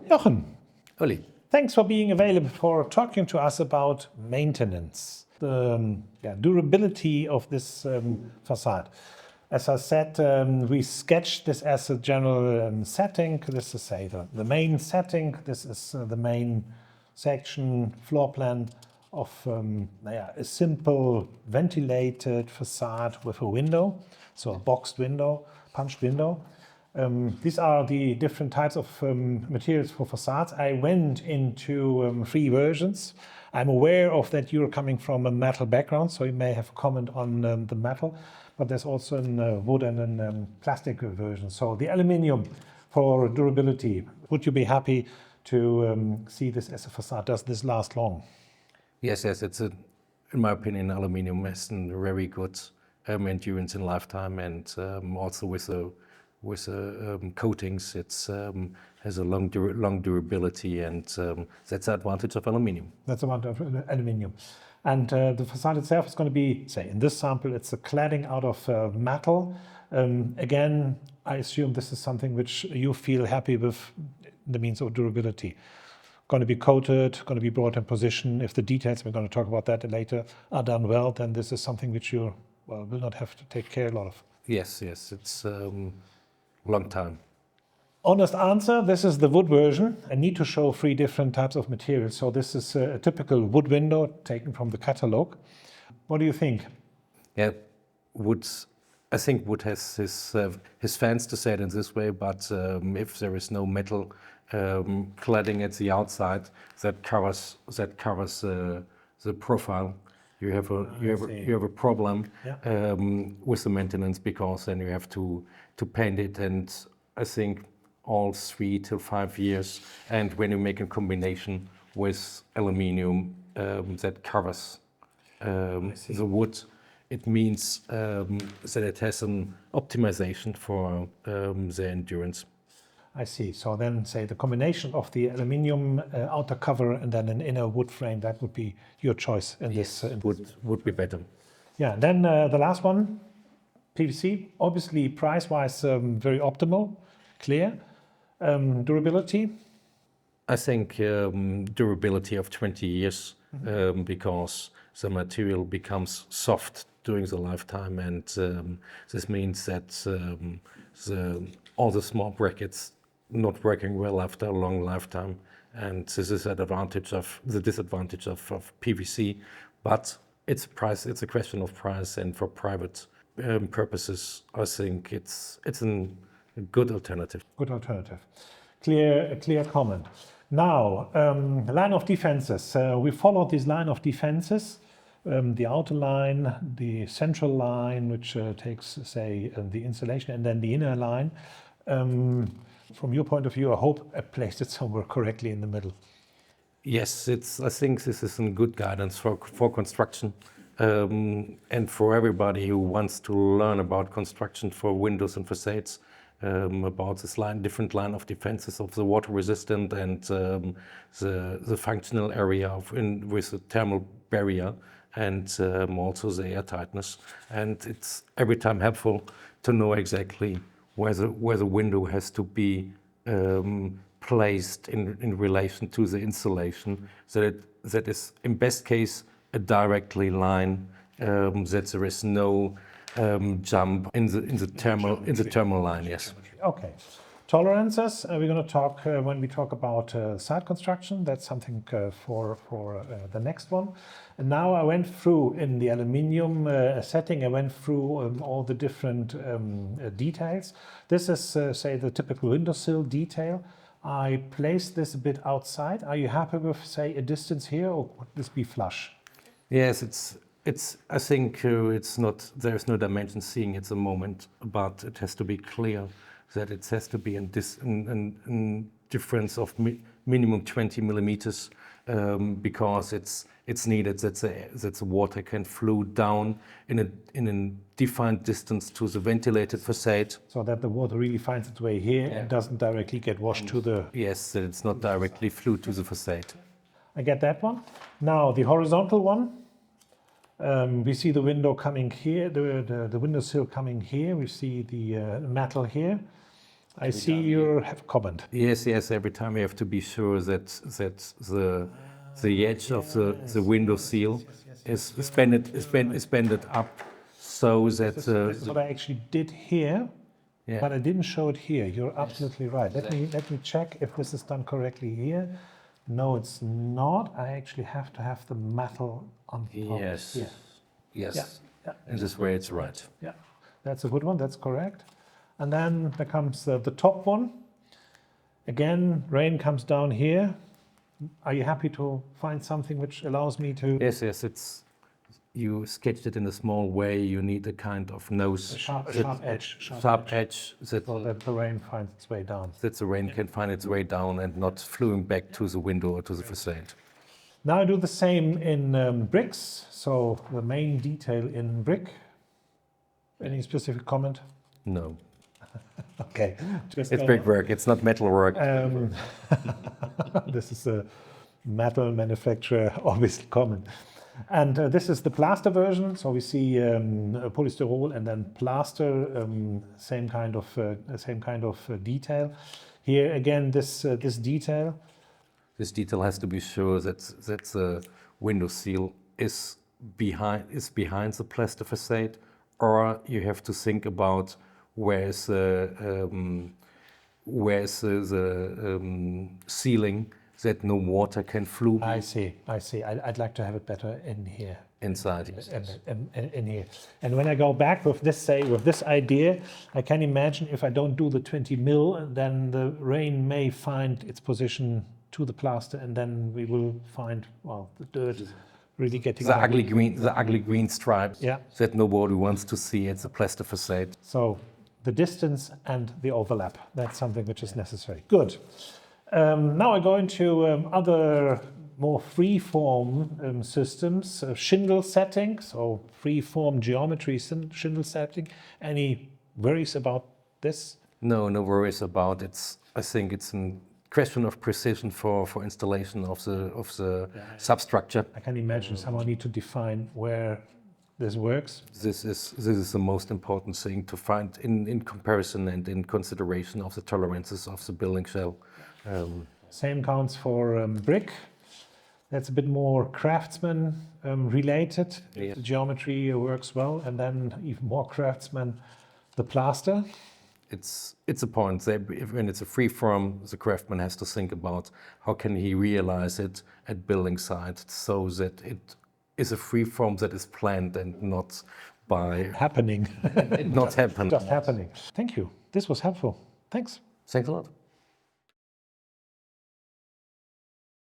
Jochen, Oli. thanks for being available for talking to us about maintenance, the durability of this facade. As I said, we sketched this as a general setting. This is say the main setting. This is the main section floor plan of a simple ventilated facade with a window, so a boxed window, punched window. These are the different types of materials for facades. I went into 3 versions. I'm aware of that you're coming from a metal background, so you may have a comment on the metal, but there's also a wood and a plastic version. So the aluminium for durability, would you be happy to see this as a facade? Does this last long? Yes, it's in my opinion, aluminium has a very good endurance in lifetime, and also with coatings, it's has a long durability, and that's the advantage of aluminium. That's the advantage of aluminium. And the facade itself is going to be, say, in this sample, it's a cladding out of metal. Again, I assume this is something which you feel happy with the means of durability. Going to be coated, going to be brought in position. If the details, we're going to talk about that later, are done well, then this is something which you will not have to take care a lot of. Yes, it's long time. Honest answer, this is the wood version. I need to show 3 different types of materials. So this is a typical wood window taken from the catalog. What do you think? Yeah, I think wood has his fans, to say it in this way, but if there is no metal cladding at the outside that covers the profile, you have a problem with the maintenance, because then you have to paint it, and I think all 3 to 5 years. And when you make a combination with aluminium that covers the wood, it means that it has an optimization for the endurance. I see. So then, say, the combination of the aluminium outer cover and then an inner wood frame, that would be your choice in this. Would be better. Yeah. Then the last one, PVC. Obviously, price-wise, very optimal, clear. Durability. I think durability of 20 years, because the material becomes soft during the lifetime, and this means that all the small brackets not working well after a long lifetime, and this is the disadvantage of PVC. But it's price. It's a question of price, and for private purposes, I think it's a good alternative. Good alternative. Clear comment. Now, line of defenses. We followed this line of defenses. The outer line, the central line, which takes, say, the insulation, and then the inner line. From your point of view, I hope I placed it somewhere correctly in the middle. Yes, I think this is a good guidance for construction, and for everybody who wants to learn about construction for windows and facades, about this different line of defenses of the water resistant and the functional area with the thermal barrier, and also the air tightness. And it's every time helpful to know exactly where the window has to be placed in relation to the insulation, that is in best case a directly line, that there is no jump in the thermal line. Yes. Okay. Tolerances. We're going to talk when we talk about site construction. That's something for the next one. And now I went through in the aluminium setting. I went through all the different details. This is say the typical windowsill detail. I placed this a bit outside. Are you happy with, say, a distance here, or would this be flush? Yes, it's. I think it's not. There's no dimension seeing at the moment, but it has to be clear that it has to be in difference of minimum 20 millimeters, because it's needed that the water can flow down in a defined distance to the ventilated facade. So that the water really finds its way here and doesn't directly get washed to the... Yes, that it's not directly flew to the facade. I get that one. Now the horizontal one. We see the window coming here, the windowsill coming here. We see the metal here. I see you have a comment. Yes. Every time you have to be sure that the edge of the window seal is bended up, so that This is what I actually did here, yeah. but I didn't show it here. You're absolutely right. Let me check if this is done correctly here. No, it's not. I actually have to have the metal on top. Yes. Here. Yes. Yeah. And this way it's right. Yeah, that's a good one. That's correct. And then there comes the top one. Again, rain comes down here. Are you happy to find something which allows me to... Yes. It's you sketched it in a small way. You need a kind of nose, A sharp edge. sharp edge that So that the rain finds its way down. the rain can find its way down and not flowing back to the window or to the facade. Now I do the same in bricks. So the main detail in brick. Any specific comment? No, Okay. Just it's go brickwork. It's not metal work. This is a metal manufacturer, obviously common. And this is the plaster version. So we see polystyrol and then plaster, same kind of detail. Here again, this detail. This detail has to be sure that the window seal is behind the plaster facade, or you have to think about where's the ceiling that no water can flow I see. I'd like to have it better in here. inside. In here. And when I go back with this idea, I can imagine if I don't do the 20 mil, then the rain may find its position to the plaster, and then we will find, well, the dirt really getting The down. ugly green stripes Yeah. that nobody wants to see at the plaster facade. So the distance and the overlap, that's something which is necessary. Good. Now I go into other more free-form systems, shingle setting, so free-form geometry shingle setting. Any worries about this? No worries about it. I think it's a question of precision for installation of the substructure. I can imagine someone need to define where this works. This is the most important thing to find in comparison and in consideration of the tolerances of the building shell. Same counts for brick. That's a bit more craftsman related. Yeah. The geometry works well, and then even more craftsman, the plaster. It's a point that when it's a free form, the craftsman has to think about how can he realize it at building site so that it is a free form that is planned and not by Happening. not happen. Just happening. Thank you. This was helpful. Thanks. Thanks a lot.